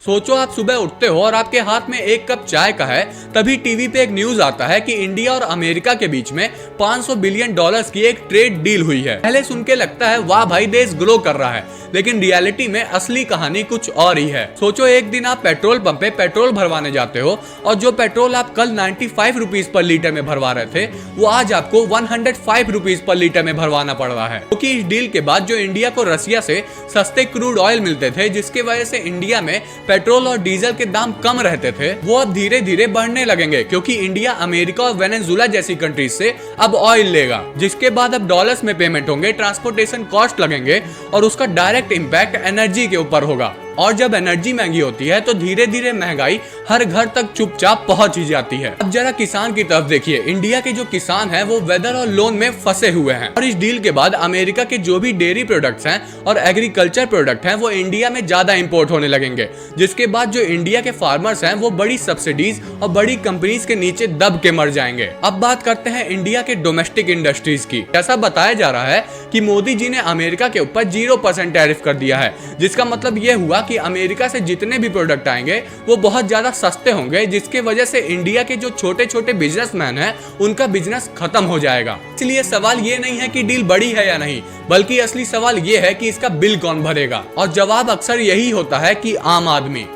सोचो आप सुबह उठते हो और आपके हाथ में एक कप चाय का है, तभी टीवी पे एक न्यूज आता है कि इंडिया और अमेरिका के बीच में 500 बिलियन डॉलर्स की एक ट्रेड डील हुई है। पहले सुन के लगता है वाह भाई देश ग्रो कर रहा है, लेकिन रियलिटी में असली कहानी कुछ और ही है। सोचो एक दिन आप पेट्रोल पंप पे पेट्रोल भरवाने जाते हो और जो पेट्रोल आप कल 95 रुपीज पर लीटर में भरवा रहे थे वो आज आपको 105 रुपीज पर लीटर में भरवाना पड़ रहा है, क्योंकि इस डील के बाद जो इंडिया को रसिया से सस्ते क्रूड ऑयल मिलते थे, जिसकी वजह से इंडिया में पेट्रोल और डीजल के दाम कम रहते थे, वो अब धीरे धीरे बढ़ने लगेंगे, क्योंकि इंडिया अमेरिका और वेनेजुएला जैसी कंट्रीज से अब ऑयल लेगा, जिसके बाद अब डॉलर्स में पेमेंट होंगे, ट्रांसपोर्टेशन कॉस्ट लगेंगे और उसका डायरेक्ट इंपैक्ट एनर्जी के ऊपर होगा। और जब एनर्जी महंगी होती है तो धीरे धीरे महंगाई हर घर तक चुपचाप पहुंच ही जाती है। अब जरा किसान की तरफ देखिए, इंडिया के जो किसान हैं वो वेदर और लोन में फंसे हुए हैं और इस डील के बाद अमेरिका के जो भी डेयरी प्रोडक्ट्स हैं और एग्रीकल्चर प्रोडक्ट हैं वो इंडिया में ज्यादा इंपोर्ट होने लगेंगे, जिसके बाद जो इंडिया के फार्मर्स हैं वो बड़ी सब्सिडीज और बड़ी कंपनीज के नीचे दब के मर जाएंगे। अब बात करते हैं इंडिया के डोमेस्टिक इंडस्ट्रीज की। ऐसा बताया जा रहा है कि मोदी जी ने अमेरिका के ऊपर 0% टैरिफ कर दिया है, जिसका मतलब ये हुआ कि अमेरिका से जितने भी प्रोडक्ट आएंगे वो बहुत ज्यादा सस्ते होंगे, जिसके वजह से इंडिया के जो छोटे छोटे बिजनेसमैन हैं उनका बिजनेस खत्म हो जाएगा। इसलिए सवाल ये नहीं है कि डील बड़ी है या नहीं, बल्कि असली सवाल ये है कि इसका बिल कौन भरेगा, और जवाब अक्सर यही होता है कि आम आदमी।